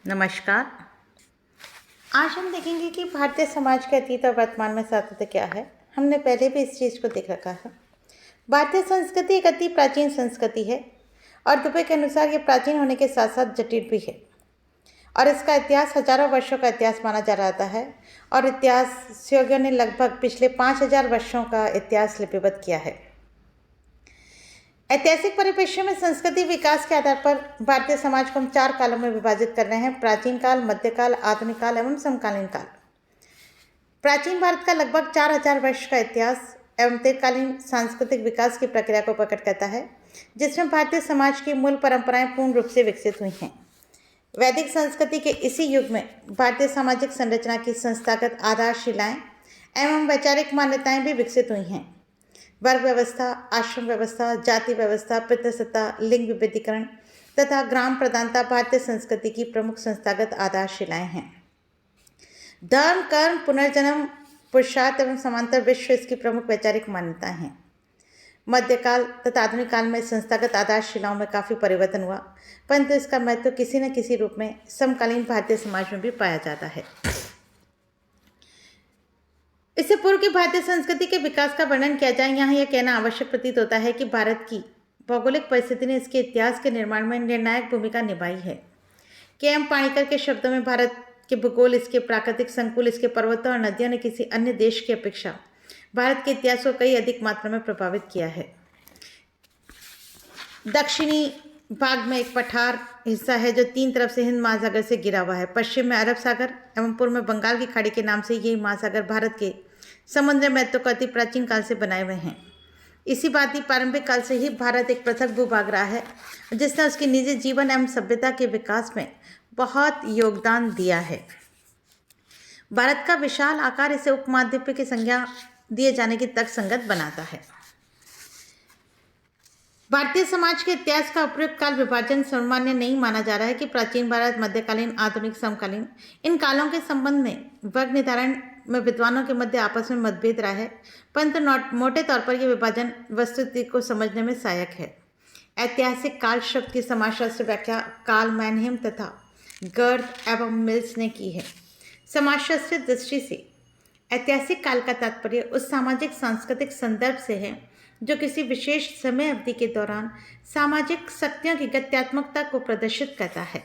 नमस्कार। आज हम देखेंगे कि भारतीय समाज के अतीत और वर्तमान में सातत्य क्या है। हमने पहले भी इस चीज़ को देख रखा है। भारतीय संस्कृति एक अति प्राचीन संस्कृति है और दुबे के अनुसार ये प्राचीन होने के साथ साथ जटिल भी है और इसका इतिहास हजारों वर्षों का इतिहास माना जा रहा है और इतिहासविदों ने लगभग पिछले 5000 वर्षों का इतिहास लिपिबद्ध किया है। ऐतिहासिक परिप्रेक्ष्य में संस्कृति विकास के आधार पर भारतीय समाज को हम 4 कालों में विभाजित कर रहे हैं: प्राचीन काल, मध्यकाल, आधुनिक काल एवं समकालीन काल। प्राचीन भारत का लगभग 4000 वर्ष का इतिहास एवं दीर्घकालीन सांस्कृतिक विकास की प्रक्रिया को प्रकट करता है, जिसमें भारतीय समाज की मूल परंपराएं पूर्ण रूप से विकसित हुई हैं। वैदिक संस्कृति के इसी युग में भारतीय सामाजिक संरचना की संस्थागत आधारशिलाएं एवं वैचारिक मान्यताएं भी विकसित हुई हैं। वर्ग व्यवस्था, आश्रम व्यवस्था, जाति व्यवस्था, पितृसत्ता, लिंग विभेदीकरण तथा ग्राम प्रधानता भारतीय संस्कृति की प्रमुख संस्थागत आधारशिलाएं हैं। धर्म, कर्म, पुनर्जन्म, पुरुषार्थ एवं समांतर विश्व इसकी प्रमुख वैचारिक मान्यताएं हैं। मध्यकाल तथा आधुनिक काल में संस्थागत आधारशिलाओं में काफ़ी परिवर्तन हुआ, परंतु इसका महत्व किसी न किसी रूप में समकालीन भारतीय समाज में भी पाया जाता है। इससे पूर्व की भारतीय संस्कृति के विकास का वर्णन किया जाए, यहाँ यह कहना आवश्यक प्रतीत होता है कि भारत की भौगोलिक परिस्थिति ने इसके इतिहास के निर्माण में निर्णायक भूमिका निभाई है। के.एम. पाणिकर के शब्दों में भारत के भूगोल, इसके प्राकृतिक संकुल, इसके पर्वतों और नदियों ने किसी अन्य देश की अपेक्षा भारत के इतिहास को कई अधिक मात्रा में प्रभावित किया है। दक्षिणी भाग में एक पठार हिस्सा है जो 3 तरफ से हिंद महासागर से घिरा हुआ है। पश्चिम में अरब सागर एवं पूर्व में बंगाल की खाड़ी के नाम से ये महासागर भारत के समुद्री महत्व को अति प्राचीन काल से बनाए हुए हैं। इसी भांति प्रारंभिक काल से ही भारत एक पृथक भूभाग रहा है, जिसने उसके निजी जीवन एवं सभ्यता के विकास में बहुत योगदान दिया है। भारत का विशाल आकार इसे उपमहाद्वीप की संज्ञा दिए जाने की तर्कसंगत बनाता है। भारतीय समाज के इतिहास का उपयुक्त काल विभाजन सर्वमान्य नहीं माना जा रहा है कि प्राचीन भारत, मध्यकालीन, आधुनिक, समकालीन। इन कालों के संबंध में वर्ग निर्धारण में विद्वानों के मध्य आपस में मतभेद रहा है, परंतु मोटे तौर पर यह विभाजन वस्तुस्थिति को समझने में सहायक है। ऐतिहासिक काल शब्द की समाजशास्त्र व्याख्या कार्ल मैनहेम तथा गर्थ एवं मिल्स ने की है। समाजशास्त्रीय दृष्टि से ऐतिहासिक काल का तात्पर्य उस सामाजिक सांस्कृतिक संदर्भ से है जो किसी विशेष समय अवधि के दौरान सामाजिक शक्तियों की गत्यात्मकता को प्रदर्शित करता है।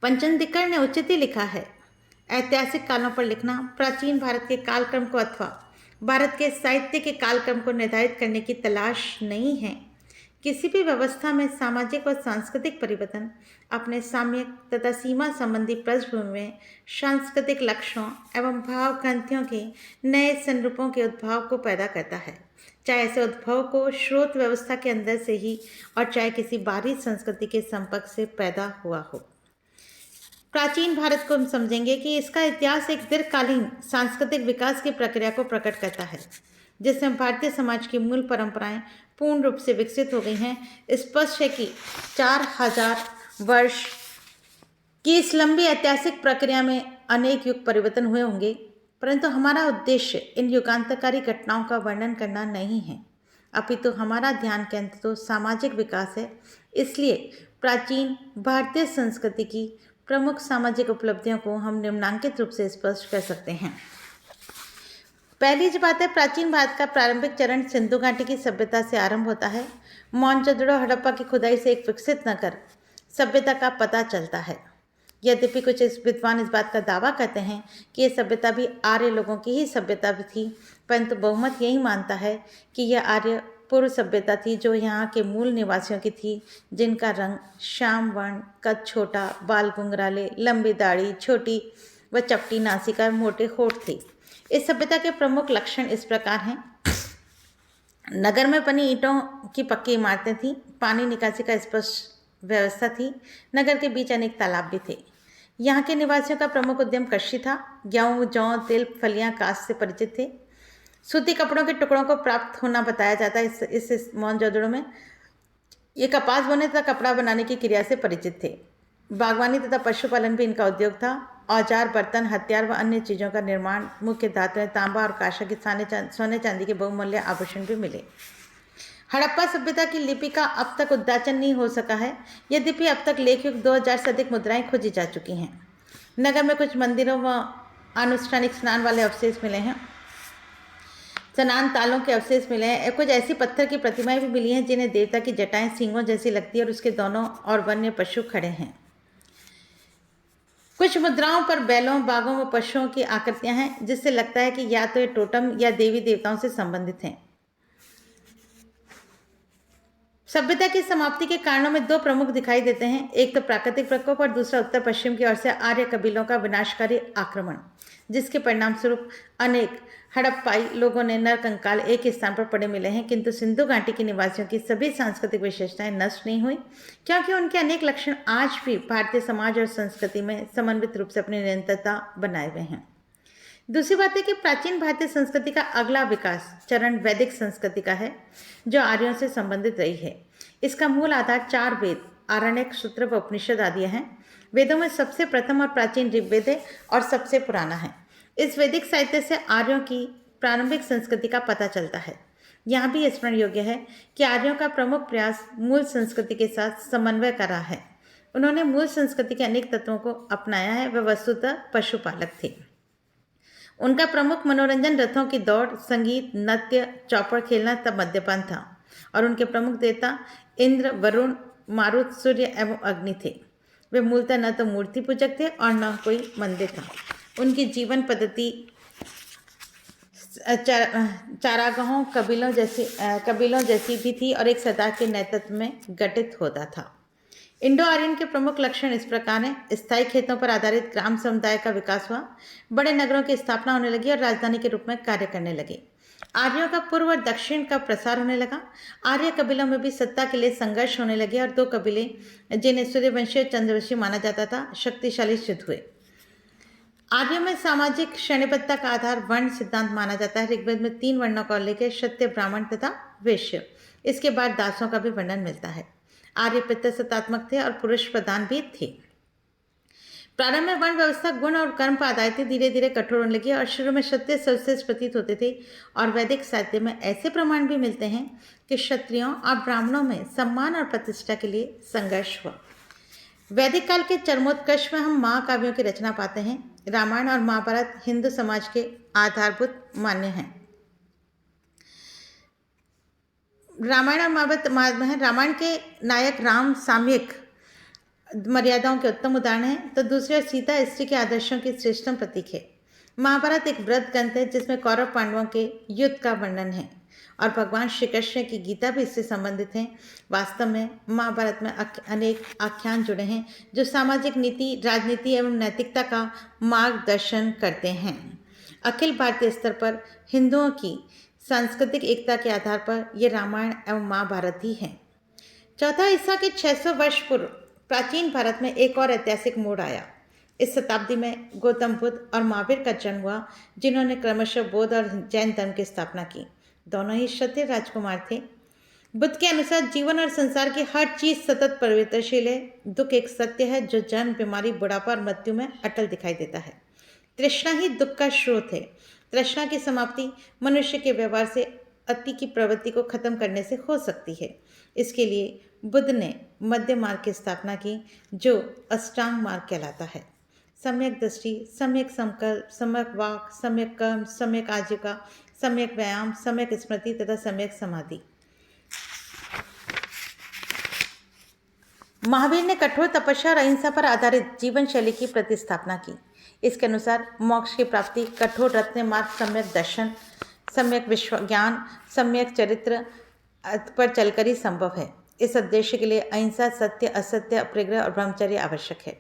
पंचन दिक्कर ने उचित ही लिखा है, ऐतिहासिक कालों पर लिखना प्राचीन भारत के कालक्रम को अथवा भारत के साहित्य के कालक्रम को निर्धारित करने की तलाश नहीं है। किसी भी व्यवस्था में सामाजिक और सांस्कृतिक परिवर्तन अपने साम्यक तथा सीमा संबंधी पृष्ठभूमि में सांस्कृतिक लक्षणों एवं भाव ग्रंथियों के नए संरूपों के उद्भव को पैदा करता है, चाहे ऐसे उद्भव को स्रोत व्यवस्था के अंदर से ही और चाहे किसी बाहरी संस्कृति के संपर्क से पैदा हुआ हो। प्राचीन भारत को हम समझेंगे कि इसका इतिहास एक दीर्घकालीन सांस्कृतिक विकास की प्रक्रिया को प्रकट करता है, जिसमें भारतीय समाज की मूल परंपराएं पूर्ण रूप से विकसित हो गई हैं। स्पष्ट है कि 4000 वर्ष की इस लंबी ऐतिहासिक प्रक्रिया में अनेक युग परिवर्तन हुए होंगे, परंतु हमारा उद्देश्य इन युगांतकारी घटनाओं का वर्णन करना नहीं है, अपितु हमारा ध्यान केंद्र तो सामाजिक विकास है। इसलिए प्राचीन भारतीय संस्कृति की प्रमुख सामाजिक उपलब्धियों को हम निम्नांकित रूप से स्पष्ट कर सकते हैं। पहली जो बात है, प्राचीन भारत का प्रारंभिक चरण सिंधु घाटी की सभ्यता से आरंभ होता है। मोहनजोदड़ो हड़प्पा की खुदाई से एक विकसित नगर सभ्यता का पता चलता है। यद्यपि कुछ विद्वान इस बात का दावा करते हैं कि यह सभ्यता भी आर्य लोगों की ही सभ्यता भी थी, परंतु बहुमत यही मानता है कि यह आर्य पूर्व सभ्यता थी जो यहाँ के मूल निवासियों की थी, जिनका रंग श्याम वर्ण, कद छोटा, बाल घुंघराले, लंबी दाढ़ी, छोटी व चपटी नासिका और मोटे होठ थे। इस सभ्यता के प्रमुख लक्षण इस प्रकार हैं। नगर में बनी ईंटों की पक्की इमारतें थीं, पानी निकासी का स्पष्ट व्यवस्था थी, नगर के बीच अनेक तालाब भी थे। यहाँ के निवासियों का प्रमुख उद्यम कृषि था। गेहूँ, जौ, तिल, फलियाँ, काष्ठ से परिचित थे। सूती कपड़ों के टुकड़ों को प्राप्त होना बताया जाता है। इस मोहनजोदड़ो में ये कपास बोने तथा कपड़ा बनाने की क्रिया से परिचित थे। बागवानी तथा पशुपालन भी इनका उद्योग था। औजार, बर्तन, हथियार व अन्य चीज़ों का निर्माण मुख्य धातुएं तांबा और कांसा की सोने चांदी के बहुमूल्य आभूषण भी मिले। हड़प्पा सभ्यता की लिपि का अब तक उद्घाटन नहीं हो सका है, यद्यपि अब तक लेख युग 2000 से अधिक मुद्राएं खोजी जा चुकी हैं। नगर में कुछ मंदिरों व अनुष्ठानिक स्नान वाले अवशेष मिले हैं, स्नान तालों के अवशेष मिले हैं। कुछ ऐसी पत्थर की प्रतिमाएं भी मिली हैं जिन्हें देवता की जटाएं सींगों जैसी लगती है और उसके दोनों और वन्य पशु खड़े हैं। कुछ मुद्राओं पर बैलों, बाघों व पशुओं की आकृतियां हैं, जिससे लगता है कि या तो ये टोटम या देवी देवताओं से संबंधित हैं। सभ्यता की समाप्ति के कारणों में दो प्रमुख दिखाई देते हैं, एक तो प्राकृतिक प्रकोप और दूसरा उत्तर पश्चिम की ओर से आर्य कबीलों का विनाशकारी आक्रमण, जिसके परिणाम स्वरूप अनेक हड़प्पाई लोगों ने नरकंकाल एक ही स्थान पर पड़े मिले हैं, किंतु सिंधु घाटी के निवासियों की सभी सांस्कृतिक विशेषताएं नष्ट नहीं हुई, क्योंकि उनके अनेक लक्षण आज भी भारतीय समाज और संस्कृति में समन्वित रूप से अपनी निरंतरता बनाए हुए हैं। दूसरी बात है कि प्राचीन भारतीय संस्कृति का अगला विकास चरण वैदिक संस्कृति का है, जो आर्यों से संबंधित रही है। इसका मूल आधार 4 वेद, आरण्यक, सूत्र व उपनिषद आदि हैं। वेदों में सबसे प्रथम और प्राचीन ऋग्वेद है और सबसे पुराना है। इस वैदिक साहित्य से आर्यों की प्रारंभिक संस्कृति का पता चलता है। यहाँ भी स्मरण योग्य है कि आर्यों का प्रमुख प्रयास मूल संस्कृति के साथ समन्वय करा है। उन्होंने मूल संस्कृति के अनेक तत्वों को अपनाया है। वे वस्तुतः पशुपालक थे। उनका प्रमुख मनोरंजन रथों की दौड़, संगीत, नृत्य, चौपड़ खेलना तब मद्यपान था, और उनके प्रमुख देवता इंद्र, वरुण, मारुत, सूर्य एवं अग्नि थे। वे मूलतः न तो मूर्ति पूजक थे और न कोई मंदिर था। उनकी जीवन पद्धति चारागाहों, कबीलों जैसी भी थी और एक सरदार के नेतृत्व में गठित होता था। इंडो आर्यन के प्रमुख लक्षण इस प्रकार हैं। स्थायी खेतों पर आधारित ग्राम समुदाय का विकास हुआ, बड़े नगरों की स्थापना होने लगी और राजधानी के रूप में कार्य करने लगे। आर्यों का पूर्व और दक्षिण का प्रसार होने लगा। आर्य कबीलों में भी सत्ता के लिए संघर्ष होने लगे और दो कबीले, जिन्हें सूर्यवंशी और चंद्रवंशी माना जाता था, शक्तिशाली सिद्ध हुए। आर्यों में सामाजिक श्रेणीबद्धता का आधार वर्ण सिद्धांत माना जाता है। ऋग्वेद में 3 वर्णों को लेकर क्षत्रिय, ब्राह्मण तथा वैश्य, इसके बाद दासों का भी वर्णन मिलता है। आर्य पितृसत्तात्मक थे और पुरुष प्रधान भी थे। प्रारंभ में वर्ण व्यवस्था गुण और कर्म पर आधारित थी, धीरे धीरे कठोर होने लगी और शुरू में क्षत्रिय सर्वश्रेष्ठ प्रतीत होते थे। और वैदिक साहित्य में ऐसे प्रमाण भी मिलते हैं कि क्षत्रियों और ब्राह्मणों में सम्मान और प्रतिष्ठा के लिए संघर्ष हुआ। वैदिक काल के चरमोत्कर्ष में हम महाकाव्यों की रचना पाते हैं। रामायण और महाभारत हिंदू समाज के आधारभूत मान्य हैं। रामायण और महाभारत, रामायण के नायक राम सामयिक मर्यादाओं के उत्तम उदाहरण है, तो दूसरी ओर सीता स्त्री के आदर्शों की श्रेष्ठतम प्रतीक है। महाभारत एक वृत्त ग्रंथ है जिसमें कौरव पांडवों के युद्ध का वर्णन है और भगवान श्री कृष्ण की गीता भी इससे संबंधित है। वास्तव में महाभारत में अनेक आख्यान जुड़े हैं जो सामाजिक नीति, राजनीति एवं नैतिकता का मार्गदर्शन करते हैं। अखिल भारतीय स्तर पर हिंदुओं की सांस्कृतिक एकता के आधार पर ये रामायण एवं महाभारत ही हैं। चौथा हिस्सा के 600 वर्ष पूर्व प्राचीन भारत में एक और ऐतिहासिक मोड़ आया। इस शताब्दी में गौतम बुद्ध और महावीर का जन्म हुआ, जिन्होंने क्रमशः बौद्ध और जैन धर्म की स्थापना की। दोनों ही क्षत्रिय राजकुमार थे। बुद्ध के अनुसार जीवन और संसार की हर चीज सतत परिवर्तनशील है। दुख एक सत्य है जो जन्म, बीमारी, बुढ़ापा और मृत्यु में अटल दिखाई देता है। तृष्णा ही दुख का स्रोत है। तृष्णा की समाप्ति मनुष्य के व्यवहार से अति की प्रवृत्ति को खत्म करने से हो सकती है। इसके लिए बुद्ध ने मध्य मार्ग की स्थापना की, जो अष्टांग मार्ग कहलाता है। सम्यक दृष्टि, सम्यक संकल्प, सम्यक वाक, सम्यक कर्म, सम्यक आजीविका, सम्यक व्यायाम, सम्यक स्मृति तथा सम्यक समाधि। महावीर ने कठोर तपस्या और अहिंसा पर आधारित जीवन शैली की प्रतिस्थापना की। इसके अनुसार मोक्ष की प्राप्ति कठोर रत्न मार्ग, सम्यक दर्शन, सम्यक विश्व ज्ञान, सम्यक चरित्र पर चलकर ही संभव है। इस उद्देश्य के लिए अहिंसा, सत्य, असत्य, अपरिग्रह और ब्रह्मचर्य आवश्यक है।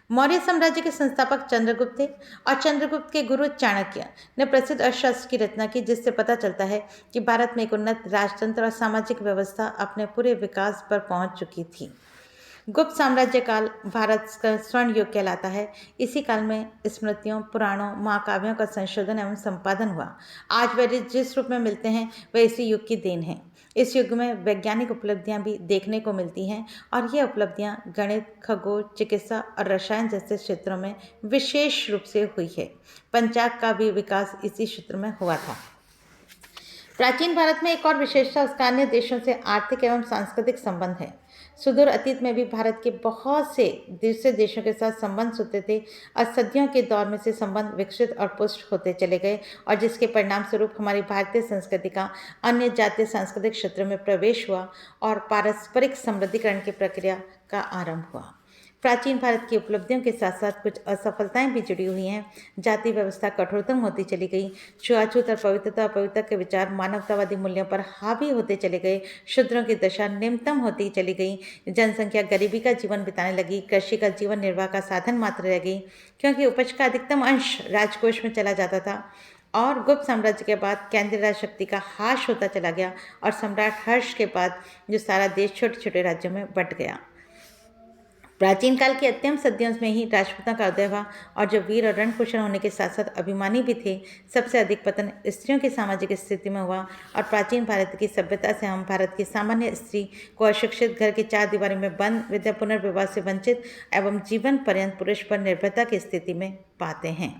मौर्य साम्राज्य के संस्थापक चंद्रगुप्त थे और चंद्रगुप्त के गुरु चाणक्य ने प्रसिद्ध अर्थशास्त्र की रचना की, जिससे पता चलता है कि भारत में एक उन्नत राजतंत्र और सामाजिक व्यवस्था अपने पूरे विकास पर पहुंच चुकी थी। गुप्त साम्राज्य काल भारत का स्वर्ण युग कहलाता है। इसी काल में स्मृतियों, पुराणों, महाकाव्यों का संशोधन एवं संपादन हुआ। आज वे जिस रूप में मिलते हैं वह इसी युग की देन है। इस युग में वैज्ञानिक उपलब्धियां भी देखने को मिलती हैं और ये उपलब्धियां गणित, खगोल, चिकित्सा और रसायन जैसे क्षेत्रों में विशेष रूप से हुई है। पंचांग का भी विकास इसी क्षेत्र में हुआ था। प्राचीन भारत में एक और विशेषता उसका अन्य देशों से आर्थिक एवं सांस्कृतिक संबंध है। सुदूर अतीत में भी भारत के बहुत से दूसरे देशों के साथ संबंध होते थे और सदियों के दौर में से संबंध विकसित और पुष्ट होते चले गए, और जिसके परिणाम स्वरूप हमारी भारतीय संस्कृति का अन्य जातीय सांस्कृतिक क्षेत्रों में प्रवेश हुआ और पारस्परिक समृद्धिकरण की प्रक्रिया का आरंभ हुआ। प्राचीन भारत की उपलब्धियों के साथ साथ कुछ असफलताएं भी जुड़ी हुई हैं। जाति व्यवस्था कठोरतम होती चली गई, छुआछूत और पवित्रता अपवित्रता के विचार मानवतावादी मूल्यों पर हावी होते चले गए, शूद्रों की दशा निम्नतम होती चली गई, जनसंख्या गरीबी का जीवन बिताने लगी, कृषि का जीवन निर्वाह का साधन मात्र रह गई, क्योंकि उपज का अधिकतम अंश राजकोष में चला जाता था। और गुप्त साम्राज्य के बाद केंद्रीय राज शक्ति का ह्रास होता चला गया और सम्राट हर्ष के बाद जो सारा देश छोटे छोटे राज्यों में बंट गया। प्राचीन काल की अत्यंत सदियों में ही राजपूतों का उदय हुआ, और जो वीर और रणकुशल होने के साथ साथ अभिमानी भी थे। सबसे अधिक पतन स्त्रियों की सामाजिक स्थिति में हुआ, और प्राचीन भारत की सभ्यता से हम भारत की सामान्य स्त्री को अशिक्षित, घर की चार दीवारी में बंद, विद्या पुनर्विवाह से वंचित एवं जीवन पर्यंत पुरुष पर निर्भरता की स्थिति में पाते हैं।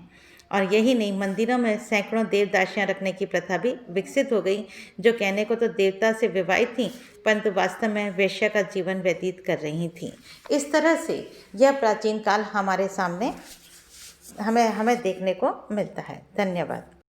और यही नहीं, मंदिरों में सैकड़ों देवदासियां रखने की प्रथा भी विकसित हो गई, जो कहने को तो देवता से विवाहित थीं, परंतु वास्तव में वेश्या का जीवन व्यतीत कर रही थीं। इस तरह से यह प्राचीन काल हमारे सामने हमें देखने को मिलता है। धन्यवाद।